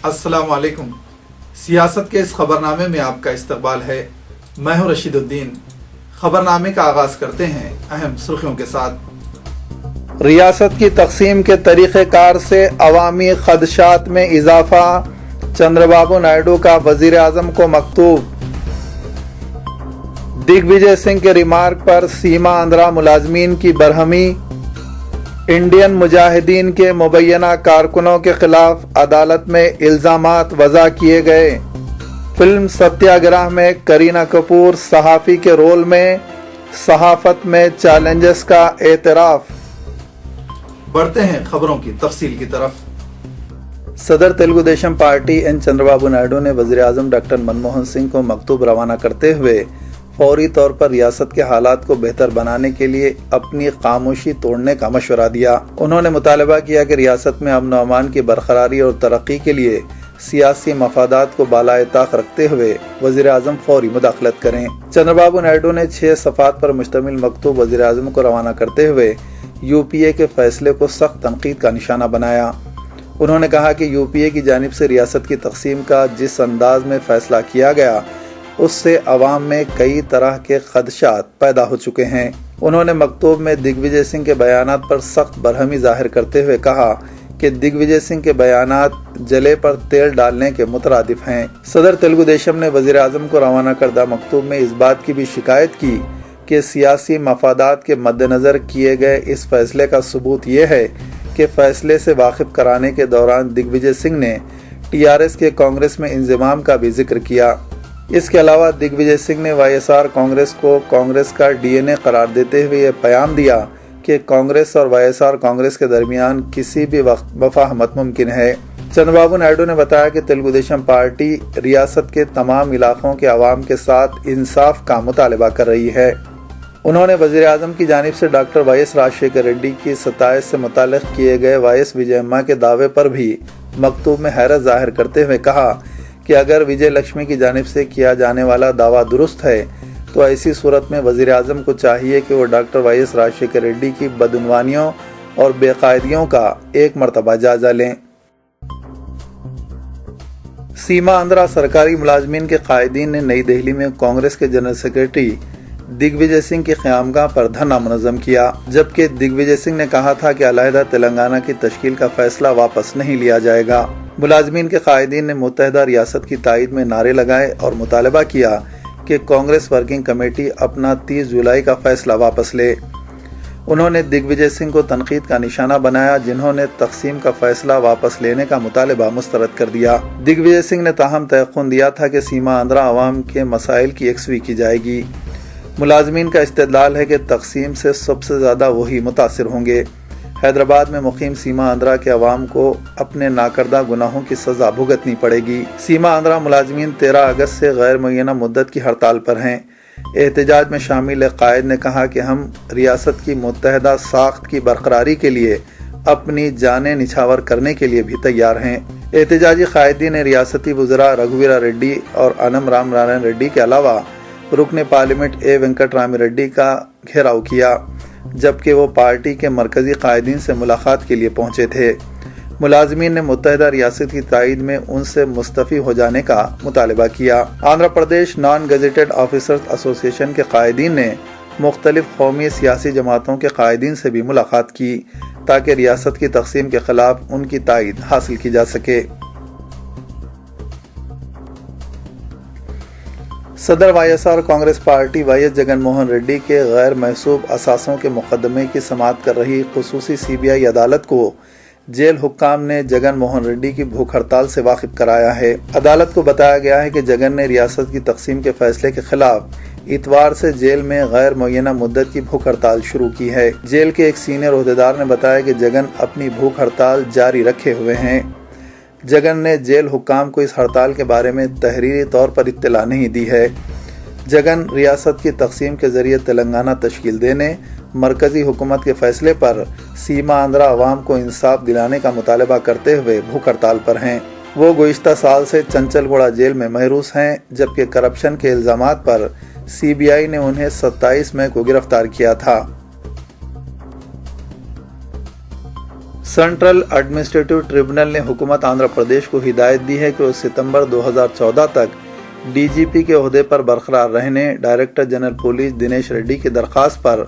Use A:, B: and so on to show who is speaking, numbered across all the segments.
A: अस्सलाम वालेकुम। सियासत के इस खबरनामे में आपका इस्तकबाल है। मैं हूं रशीदुद्दीन। खबरनामे का आगाज करते हैं अहम सुर्खियों के साथ।
B: रियासत की तकसीम के तरीक़ेकार से अवामी खदशात में इजाफा, चंद्रबाबू नायडू का वजीर आज़म को मकतूब। दिग्विजय सिंह के रिमार्क पर सीमा आंध्रा मुलाजमीन की बरहमी। इंडियन मुजाहिदीन के मुबैना कारकुनों के खिलाफ अदालत में इल्ज़ामात वज़ा किए गए। फिल्म सत्याग्रह में करीना कपूर सहाफ़ी के रोल में, सहाफ़त में चैलेंजेस का एतराफ़।
A: बढ़ते हैं खबरों की तफसील की तरफ।
B: सदर तेलुगु देशम पार्टी एन चंद्रबाबू नायडू ने वज़ीर आज़म डॉक्टर मनमोहन सिंह को मकतूब रवाना करते हुए फौरी तौर पर रियासत के हालात को बेहतर बनाने के लिए अपनी खामोशी तोड़ने का मशवरा दिया। उन्होंने मुतालबा किया कि रियासत में अमन व अमान की बरकरारी और तरक्की के लिए सियासी मफादात को बालाए ताक रखते हुए वज़ीर आज़म फौरी मुदाखलत करें। चंद्रबाबू नायडू ने 6 सफ़ात पर मुश्तमिल मकतूब वज़ीर आज़म को रवाना करते हुए यूपीए के फैसले को सख्त तनकीद का निशाना बनाया। उन्होंने कहा कि यूपीए की जानिब से रियासत की तकसीम का जिस अंदाज में फैसला किया गया उससे अवाम में कई तरह के खदशात पैदा हो चुके हैं। उन्होंने मकतूब में दिग्विजय सिंह के बयानात पर सख्त बरहमी जाहिर करते हुए कहा कि दिग्विजय सिंह के बयानात जले पर तेल डालने के मुतरादिफ हैं। सदर तेलुगु देशम ने वज़ीर आज़म को रवाना करदा मकतूब में इस बात की भी शिकायत की कि सियासी मफादात के मद्देनज़र किए गए इस फैसले का सबूत ये है कि फैसले से वाकिफ कराने के दौरान दिग्विजय सिंह ने टीआरएस के कांग्रेस में इंज़माम का भी जिक्र किया। इसके अलावा दिग्विजय सिंह ने वाईएसआर कांग्रेस को कांग्रेस का डीएनए करार देते हुए यह पैगाम दिया कि कांग्रेस और वाईएसआर कांग्रेस के दरमियान किसी भी वक्त मफाहमत मुमकिन है। चंद्रबाबू नायडू ने बताया कि तेलुगु देशम पार्टी रियासत के तमाम इलाकों के अवाम के साथ इंसाफ का मुतालबा कर रही है। उन्होंने वज़ीर आज़म की जानिब से डॉक्टर वाईएस राजशेखर रेड्डी की 27 से मुताल्लिक़ किए गए वाईएस विजयम्मा के दावे पर भी मकतूब में हैरत जाहिर करते हुए कहा कि अगर विजय लक्ष्मी की जानिब से किया जाने वाला दावा दुरुस्त है तो ऐसी सूरत में वज़ीर आज़म को चाहिए कि वो डॉक्टर वाईएस राजशेखर रेड्डी की बदउनवानियों और बेकायदियों का एक मरतबा जायजा लें। सीमा आंध्रा सरकारी मुलाजमीन के कायदीन ने नई दिल्ली में कांग्रेस के जनरल सेक्रेटरी दिग्विजय सिंह की क़यामगाह पर धरना मुनज़्ज़म किया, जबकि दिग्विजय सिंह ने कहा था कि अलहदा तेलंगाना की तश्कील का फैसला वापस नहीं लिया जाएगा। मुलाजमीन के कायदीन ने मुत्तहदा रियासत की तायद में नारे लगाए और मुतालबा किया कि कांग्रेस वर्किंग कमेटी अपना 30 जुलाई का फैसला वापस ले। उन्होंने दिग्विजय सिंह को तनकीद का निशाना बनाया, जिन्होंने तकसीम का फैसला वापस लेने का मुतालबा मुस्तरद कर दिया। दिग्विजय सिंह ने ताहम तयक़ुन दिया था कि सीमा आंध्रा अवाम के मसाइल की यकसवी की जाएगी। मुलाजमीन का इस्तेदलाल है कि तकसीम से सबसे ज़्यादा वही मुतासिर होंगे। हैदराबाद में मुकीम सीमा आंध्रा के अवाम को अपने नाकर्दा गुनाहों की सज़ा भुगतनी पड़ेगी। सीमा आंध्रा मुलाजमीन 13 अगस्त से गैर मुय्यना मुद्दत की हड़ताल पर हैं। एहतजाज में शामिल कायद ने कहा कि हम रियासत की मुत्तहदा साख्त की बरकरारी के लिए अपनी जानें निछावर करने के लिए भी तैयार हैं। एहतजाजी कायदी ने रियासती वज़रा रघुवीरा रेड्डी और अनम राम नारायण रेड्डी के अलावा रुकने पार्लियामेंट ए वेंकट रामी रेड्डी का घेराव किया, जबकि वो पार्टी के मरकजी कायदीन से मुलाकात के लिए पहुंचे थे। मुलाजमीन ने मुत्तहदा रियासत की तायद में उनसे मुस्तफ़ी हो जाने का मुतालबा किया। Andhra Pradesh non gazetted officers association के कायदीन ने मुख्तलिफ कौमी सियासी जमातों के कायदीन से भी मुलाकात की ताकि रियासत की तकसीम के खिलाफ उनकी तायद हासिल की जा सके। सदर वाईएसआर कांग्रेस पार्टी वाईएस जगन मोहन रेड्डी के गैर महसूब असासों के मुकदमे की समाअत कर रही खुसूसी सीबीआई अदालत को जेल हुक्काम ने जगन मोहन रेड्डी की भूख हड़ताल से वाकिफ कराया है। अदालत को बताया गया है कि जगन ने रियासत की तकसीम के फैसले के खिलाफ इतवार से जेल में गैर मुय्यना मुद्दत की भूख हड़ताल शुरू की है। जेल के एक सीनियर ओहदेदार ने बताया कि जगन अपनी भूख हड़ताल जारी रखे हुए हैं। जगन ने जेल हुक्काम को इस हड़ताल के बारे में तहरीरी तौर पर इत्तला नहीं दी है। जगन रियासत की तकसीम के जरिए तेलंगाना तश्कील देने, मरकजी हुकूमत के फैसले पर सीमा आंध्रा अवाम को इंसाफ दिलाने का मुतालबा करते हुए भूख हड़ताल पर हैं। वो गुज़िश्ता साल से चंचलगुड़ा जेल में महरूस हैं, जबकि करप्शन के इल्ज़ामात पर सीबीआई ने उन्हें 27 मई को गिरफ्तार किया था। सेंट्रल एडमिनिस्ट्रेटिव ट्रिब्यूनल ने हुकूमत आंध्र प्रदेश को हिदायत दी है कि वो सितंबर 2014 तक डीजीपी के ओहदे पर बरकरार रहने director general police Dinesh Reddy की दरखास्त पर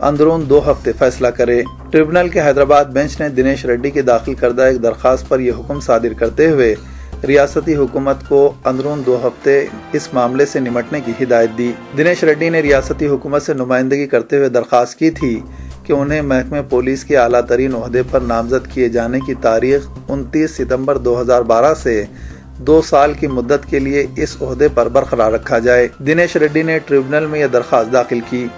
B: अंदरून 2 हफ्ते फैसला करे। ट्रिब्यूनल के हैदराबाद बेंच ने दिनेश रेड्डी की दाखिल करदा एक दरखास्त पर यह हुक्म सादिर करते हुए रियासती हुकूमत को अंदरून 2 हफ्ते इस मामले से निमटने की हिदायत दी। दिनेश रेड्डी ने रियासती हुकूमत से नुमाइंदगी करते हुए दरखास्त की थी कि उन्हें महकमे पुलिस के आला तरीन ओहदे पर नामजद किए जाने की तारीख 29 सितंबर 2012 से 2 साल की मुद्दत के लिए इस ओहदे पर बरकरार रखा जाए। दिनेश रेड्डी ने ट्रिब्यूनल में यह दरखास्त दाखिल की।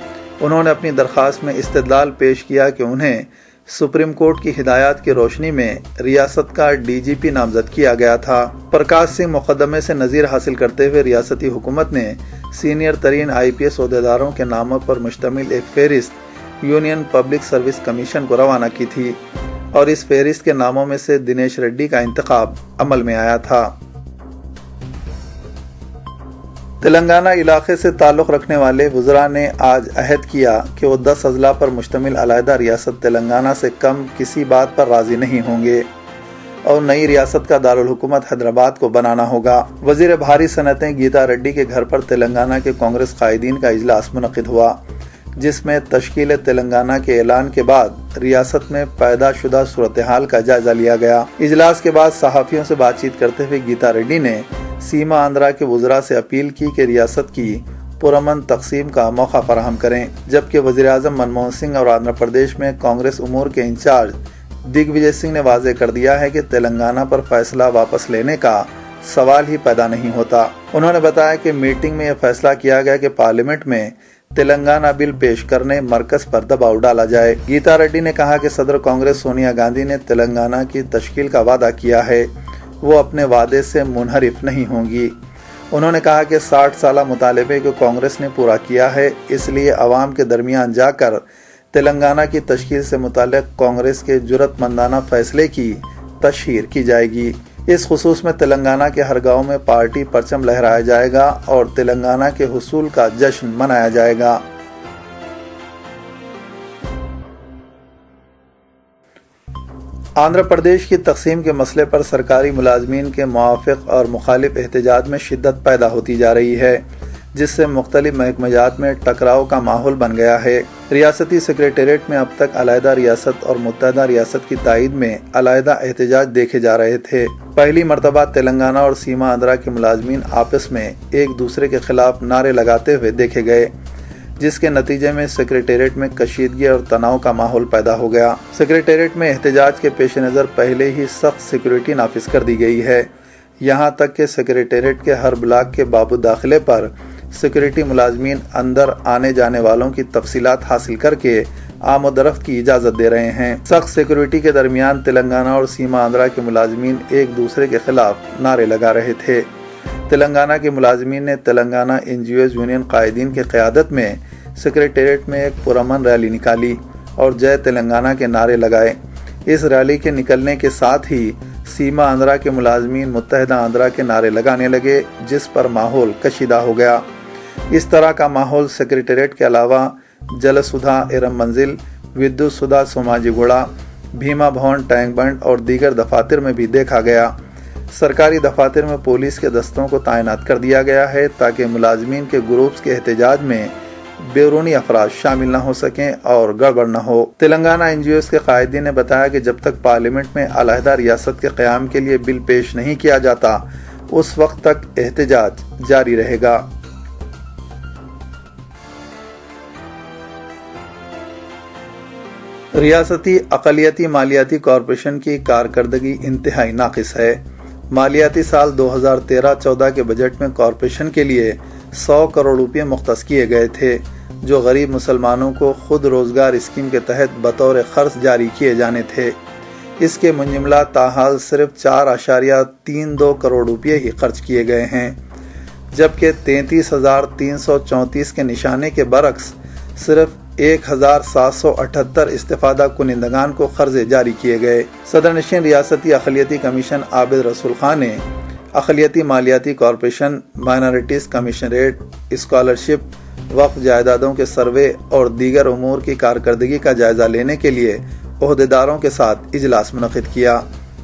B: उन्होंने अपनी दरखास्त में इस्तदलाल पेश किया कि उन्हें सुप्रीम कोर्ट की हिदायत की रोशनी में रियासत का डीजीपी नामजद किया गया था। प्रकाश सिंह मुकदमे से नजीर हासिल करते हुए रियासती हुकूमत ने सीनियर तरीन IPS ओहदेदारों के नामों पर मुश्तमिल एक फहरिस्त यूनियन पब्लिक सर्विस कमीशन को रवाना की थी और इस फहरिस्त के नामों में से दिनेश रेड्डी का इंतखाब अमल में आया था। तेलंगाना इलाके से ताल्लुक़ रखने वाले वज़रा ने आज अहद किया कि वो 10 अजला पर मुश्तमिल अलहदा रियासत तेलंगाना से कम किसी बात पर राजी नहीं होंगे और नई रियासत का दारुल हुकूमत हैदराबाद को बनाना होगा। वज़ीर भारी सनतें गीता रेड्डी के घर पर तेलंगाना के कांग्रेस कायदीन का इजलास मुनक़िद हुआ, जिसमें तश्कील तेलंगाना के ऐलान के बाद रियासत में पैदा शुदा सूरत हाल का जायजा लिया गया। इजलास के बाद सहाफ़ियों से बातचीत करते हुए गीता रेड्डी ने सीमा आंध्रा के वज़रा से अपील की कि रियासत की पुरअमन तक़सीम का मौका फराहम करें, जबकि वज़ीर-ए-आज़म मनमोहन सिंह और आंध्र प्रदेश में कांग्रेस उमूर के इंचार्ज दिग्विजय सिंह ने वाज़े कर दिया है कि तेलंगाना पर फैसला वापस लेने का सवाल ही पैदा नहीं होता। उन्होंने बताया कि मीटिंग में यह फैसला किया गया कि पार्लियामेंट में तेलंगाना बिल पेश करने मरकज पर दबाव डाला जाए। गीता रेड्डी ने कहा कि सदर कांग्रेस सोनिया गांधी ने तेलंगाना की तश्कील का वादा किया है, वो अपने वादे से मुनहरिफ नहीं होंगी। उन्होंने कहा कि 60 साल मुतालबे को कांग्रेस ने पूरा किया है, इसलिए अवाम के दरमियान जाकर तेलंगाना की तश्कील से मुताल्लिक कांग्रेस के जुर्रतमंदाना फैसले की तशहीर की जाएगी। इस खुसूस में तेलंगाना के हर गांव में पार्टी परचम लहराया जाएगा और तेलंगाना के हुसूल का जश्न मनाया जाएगा। आंध्र प्रदेश की तकसीम के मसले पर सरकारी मुलाजमीन के मुआफ़िक और मुखालिफ एहतजाज में शिद्दत पैदा होती जा रही है, जिससे मुख्तलिफ महकमेजात में टकराव का माहौल बन गया है। रियासती सेक्रेटेरिएट में अब तक अलहदा रियासत और मुत्तहदा रियासत की तायद में अलहदा एहतजाज देखे जा रहे थे। पहली मरतबा तेलंगाना और सीमा आंध्रा के मुलाजमीन आपस में एक दूसरे के खिलाफ नारे लगाते हुए देखे गए, जिसके नतीजे में सेक्रेटेरिएट में कशीदगी और तनाव का माहौल पैदा हो गया। सेक्रेटेरिएट में एहतजाज के पेश नज़र पहले ही सख्त सिक्योरिटी नाफिज कर दी गई है। यहाँ तक कि सेक्रेटेरिएट के हर ब्लॉक के बाबू दाखिले पर सिक्योरिटी मुलाजमीन अंदर आने जाने वालों की तफसीलात हासिल करके आमोदरफ्त की इजाज़त दे रहे हैं। सख्त सिक्योरिटी के दरमियान तेलंगाना और सीमा आंध्रा के मुलाजमीन एक दूसरे के खिलाफ नारे लगा रहे थे। तेलंगाना के मुलाजमीन ने तेलंगाना NGOs यूनियन कायदीन की क़यादत में सेक्रेटेरिएट में एक पुरअमन रैली निकाली और जय तेलंगाना के नारे लगाए। इस रैली के निकलने के साथ ही सीमा आंध्रा के मुलाजमीन मुत्तहदा आंध्रा के नारे लगाने लगे, जिस पर माहौल कशीदा हो गया। इस तरह का माहौल सेक्रेटेरिएट के अलावा जलसुधा एरम मंजिल, विद्युत सुधा सोमाजीगुड़ा, भीमा भवन टैंक बंड और दीगर दफातर में भी देखा गया। सरकारी दफातर में पुलिस के दस्तों को तैनात कर दिया गया है ताकि मुलाजमीन के ग्रुप्स के एहतजाज में बैरूनी अफराद शामिल न हो सकें और गड़बड़ न हो। तेलंगाना NGOs के कायदीन ने बताया कि जब तक पार्लियामेंट में अलहदा रियासत के क़याम के लिए बिल पेश नहीं किया जाता, उस वक्त तक एहतजाज जारी रहेगा। रियासती अक़लियती मालियाती कॉरपोरेशन की कारकर्दगी इंतहाई नाक़िस है। मालियाती साल 2013-14 के बजट में कॉरपोरेशन के लिए 100 करोड़ रुपये मुख्तस किए गए थे, जो गरीब मुसलमानों को खुद रोज़गार स्कीम के तहत बतौर ख़र्च जारी किए जाने थे। इसके मुंजमला ताहाल सिर्फ 4.32 करोड़ रुपये ही खर्च किए गए हैं, जबकि 33,334 के निशाने के बरक्स सिर्फ 1,778 इस्तिफादा कुनिंदगान को कर्जे जारी किए गए। सदरनशीन रियासती अक़लियती कमीशन आबिद रसूल खान ने अक़लियती मालियाती कॉरपोरेशन, माइनॉरिटीज़ कमीशनरेट, स्कॉलरशिप, वक्फ जायदादों के सर्वे और दीगर उमूर की कारकर्दगी का जायज़ा लेने के लिए عہدیداروں کے ساتھ اجلاس منعقد کیا۔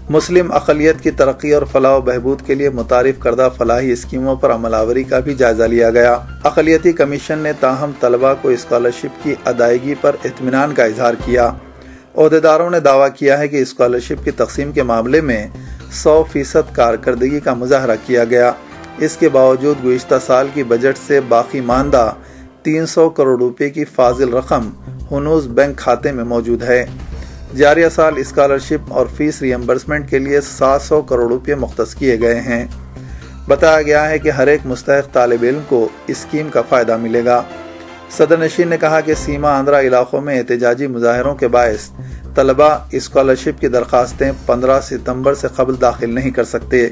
B: مسلم اقلیت کی ترقی اور فلاح و بہبود کے لیے متعارف کردہ فلاحی اسکیموں پر عمل آوری کا بھی جائزہ لیا گیا۔ اقلیتی کمیشن نے تاہم طلباء کو اسکالرشپ کی ادائیگی پر اطمینان کا اظہار کیا۔ عہدیداروں نے دعویٰ کیا ہے کہ اسکالرشپ کی تقسیم کے معاملے میں 100% کارکردگی کا مظاہرہ کیا گیا۔ اس کے باوجود گزشتہ سال کی بجٹ سے باقی ماندہ 300 کروڑ روپے کی فاضل رقم ہنوز بینک کھاتے میں موجود ہے۔ جاریہ سال اسکالرشپ اور فیس ری ایمبرسمنٹ کے لیے 700 کروڑ روپے مختص کیے گئے ہیں۔ بتایا گیا ہے کہ ہر ایک مستحق طالب علم کو اسکیم کا فائدہ ملے گا۔ صدر نشین نے کہا کہ سیما آندھرا علاقوں میں احتجاجی مظاہروں کے باعث طلباء اسکالرشپ کی درخواستیں 15 ستمبر سے قبل داخل نہیں کر سکتے۔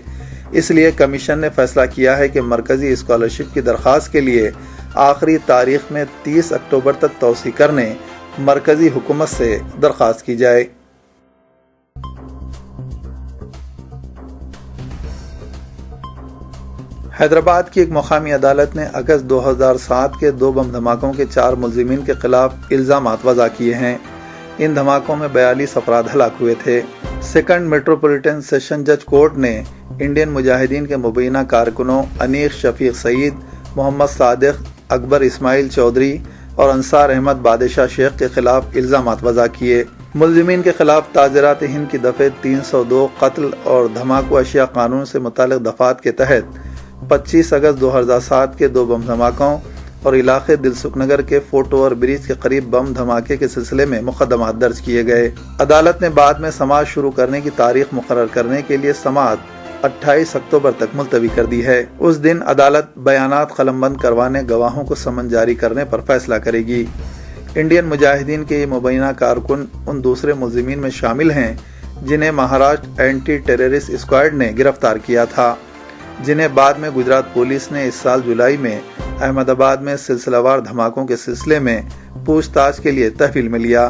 B: اس لیے کمیشن نے فیصلہ کیا ہے کہ مرکزی اسکالرشپ کی درخواست کے لیے آخری تاریخ میں 30 اکتوبر تک توسیع کرنے مرکزی حکومت سے درخواست کی جائے۔ حیدرآباد کی ایک مقامی عدالت نے اگست 2007 کے 2 بم دھماکوں کے 4 ملزمین کے خلاف الزامات وضع کیے ہیں۔ ان دھماکوں میں 42 افراد ہلاک ہوئے تھے۔ سیکنڈ میٹروپولیٹن سیشن جج کورٹ نے انڈین مجاہدین کے مبینہ کارکنوں انیق شفیق سعید، محمد صادق، اکبر اسماعیل چودھری اور انصار احمد بادشاہ شیخ کے خلاف الزامات وضع کیے۔ ملزمین کے خلاف تعزیرات ہند کی دفعہ 302 قتل اور دھماکو اشیاء قانون سے متعلق دفعات کے تحت 25 اگست 2007 کے 2 بم دھماکوں اور علاقے دلسکھ نگر کے فورٹ اوور برج کے قریب بم دھماکے کے سلسلے میں مقدمات درج کیے گئے۔ عدالت نے بعد میں سماعت شروع کرنے کی تاریخ مقرر کرنے کے لیے سماعت 28 اکتوبر تک ملتوی کر دی ہے۔ اس دن عدالت بیانات قلم بند کروانے، گواہوں کو سمن جاری کرنے پر فیصلہ کرے گی۔ انڈین مجاہدین کے یہ مبینہ کارکن ان دوسرے ملزمین میں شامل ہیں جنہیں مہاراشٹر اینٹی ٹیررسٹ اسکواڈ نے گرفتار کیا تھا، جنہیں بعد میں گجرات پولیس نے اس سال جولائی میں احمد آباد میں سلسلہ وار دھماکوں کے سلسلے میں پوچھ تاچھ کے لیے تحویل میں لیا۔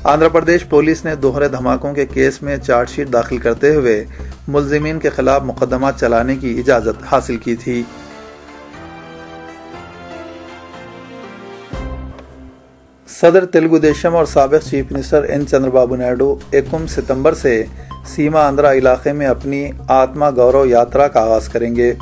B: آندھرا پردیش پولیس نے دوہرے دھماکوں کے کیس میں چارج شیٹ داخل کرتے ہوئے ملزمین کے خلاف مقدمات چلانے کی اجازت حاصل کی تھی۔ صدر تلگو دیشم اور سابق chief minister N Chandra Babu Naidu 21 ستمبر سے سیما آندھرا علاقے میں اپنی آتما گورو یاترا کا آغاز کریں گے۔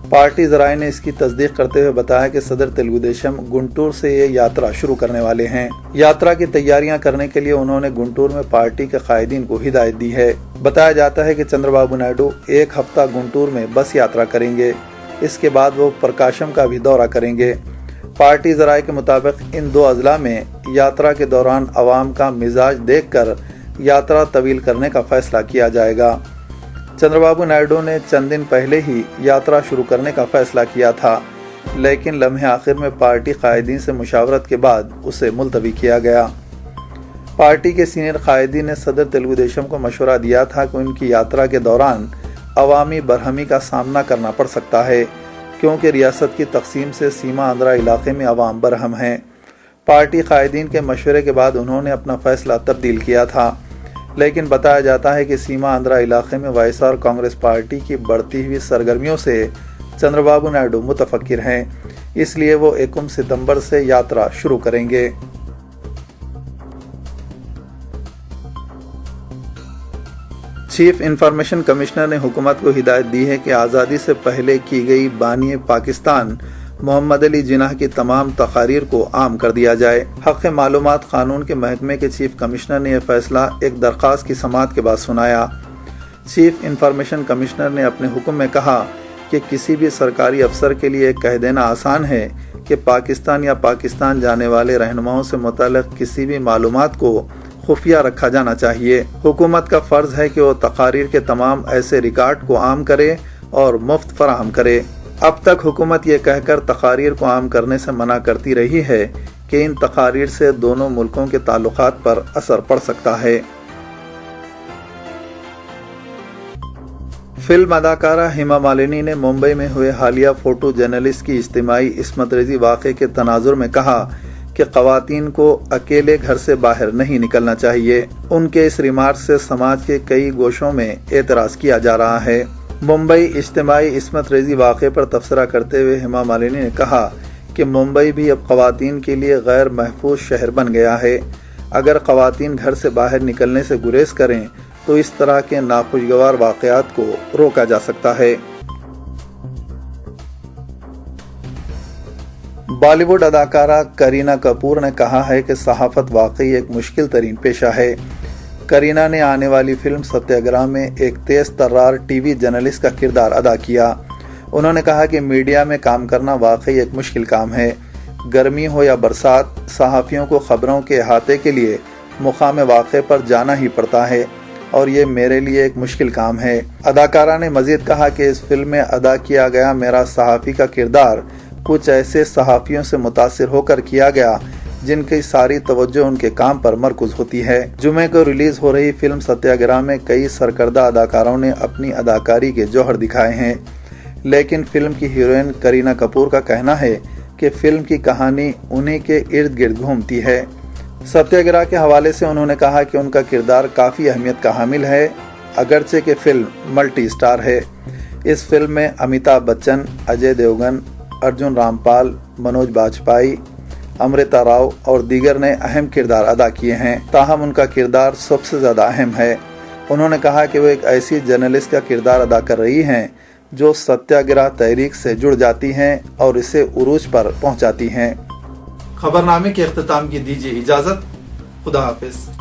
B: پارٹی ذرائع نے اس کی تصدیق کرتے ہوئے بتایا کہ صدر تلگو دیشم گنٹور سے یہ یاترا شروع کرنے والے ہیں۔ یاترا کی تیاریاں کرنے کے لیے انہوں نے گنٹور میں پارٹی کے قائدین کو ہدایت دی ہے۔ بتایا جاتا ہے کہ چندر بابو نائیڈو 1 ہفتہ گنٹور میں بس یاترا کریں گے۔ اس کے بعد وہ پرکاشم کا بھی دورہ کریں گے۔ پارٹی ذرائع کے مطابق ان 2 اضلاع میں یاترا کے دوران عوام کا مزاج دیکھ کر یاترا طویل کرنے کا فیصلہ کیا جائے گا۔ چندر بابو نائیڈو نے چند دن پہلے ہی یاترا شروع کرنے کا فیصلہ کیا تھا، لیکن لمحے آخر میں پارٹی قائدین سے مشاورت کے بعد اسے ملتوی کیا گیا۔ پارٹی کے سینئر قائدین نے صدر تلگو دیشم کو مشورہ دیا تھا کہ ان کی یاترا کے دوران عوامی برہمی کا سامنا کرنا پڑ سکتا ہے، کیونکہ ریاست کی تقسیم سے سیما آندھرا علاقے میں عوام برہم ہیں۔ پارٹی قائدین کے مشورے کے بعد انہوں نے اپنا فیصلہ تبدیل کیا تھا، لیکن بتایا جاتا ہے کہ سیما آندھرا علاقے میں وائس آر کانگریس پارٹی کی بڑھتی ہوئی سرگرمیوں سے چندر بابو نائیڈو متفکر ہیں، اس لیے وہ 21 ستمبر سے یاترا شروع کریں گے۔ چیف انفارمیشن کمشنر نے حکومت کو ہدایت دی ہے کہ آزادی سے پہلے کی گئی بانی پاکستان محمد علی جناح کی تمام تقاریر کو عام کر دیا جائے۔ حق معلومات قانون کے محکمے کے چیف کمشنر نے یہ فیصلہ ایک درخواست کی سماعت کے بعد سنایا۔ چیف انفارمیشن کمشنر نے اپنے حکم میں کہا کہ کسی بھی سرکاری افسر کے لیے کہہ دینا آسان ہے کہ پاکستان یا پاکستان جانے والے رہنماؤں سے متعلق کسی بھی معلومات کو خفیہ رکھا جانا چاہیے۔ حکومت کا فرض ہے کہ وہ تقاریر کے تمام ایسے ریکارڈ کو عام کرے اور مفت فراہم کرے۔ اب تک حکومت یہ کہہ کر تقاریر کو عام کرنے سے منع کرتی رہی ہے کہ ان تقاریر سے دونوں ملکوں کے تعلقات پر اثر پڑ سکتا ہے۔ فلم اداکارہ ہیما مالنی نے ممبئی میں ہوئے حالیہ فوٹو جرنلسٹ کی اجتماعی عصمت ریزی واقعے کے تناظر میں کہا کہ خواتین کو اکیلے گھر سے باہر نہیں نکلنا چاہیے۔ ان کے اس ریمارک سے سماج کے کئی گوشوں میں اعتراض کیا جا رہا ہے۔ ممبئی اجتماعی عصمت ریزی واقعے پر تبصرہ کرتے ہوئے ہیما مالنی نے کہا کہ ممبئی بھی اب خواتین کے لیے غیر محفوظ شہر بن گیا ہے۔ اگر خواتین گھر سے باہر نکلنے سے گریز کریں تو اس طرح کے ناخوشگوار واقعات کو روکا جا سکتا ہے۔ بالی ووڈ اداکارہ کرینہ کپور نے کہا ہے کہ صحافت واقعی ایک مشکل ترین پیشہ ہے۔ کرینہ نے آنے والی فلم ستیہ گرہ میں ایک تیز ترار ٹی وی جرنلسٹ کا کردار ادا کیا۔ انہوں نے کہا کہ میڈیا میں کام کرنا واقعی ایک مشکل کام ہے۔ گرمی ہو یا برسات، صحافیوں کو خبروں کے احاطے کے لیے مقام واقع پر جانا ہی پڑتا ہے اور یہ میرے لیے ایک مشکل کام ہے۔ اداکارہ نے مزید کہا کہ اس فلم میں ادا کیا گیا میرا صحافی کا کردار کچھ ایسے صحافیوں سے متاثر ہو کر کیا گیا جن کی ساری توجہ ان کے کام پر مرکوز ہوتی ہے۔ جمعے کو ریلیز ہو رہی فلم ستیہ گرہ میں کئی سرکردہ اداکاروں نے اپنی اداکاری کے جوہر دکھائے ہیں، لیکن فلم کی ہیروئن کرینہ کپور کا کہنا ہے کہ فلم کی کہانی انہی کے ارد گرد گھومتی ہے۔ ستیہ گرہ کے حوالے سے انہوں نے کہا کہ ان کا کردار کافی اہمیت کا حامل ہے، اگرچہ کہ فلم ملٹی سٹار ہے۔ اس فلم میں امیتابھ بچن، اجے دیوگن، ارجن رامپال، منوج باجپئی، امرتا راؤ اور دیگر نے اہم کردار ادا کیے ہیں، تاہم ان کا کردار سب سے زیادہ اہم ہے۔ انہوں نے کہا کہ وہ ایک ایسی جرنلسٹ کا کردار ادا کر رہی ہیں جو ستیہ گرہ تحریک سے جڑ جاتی ہیں اور اسے عروج پر پہنچاتی ہیں۔
A: خبرنامے کے اختتام کی دیجیے اجازت۔ خدا حافظ۔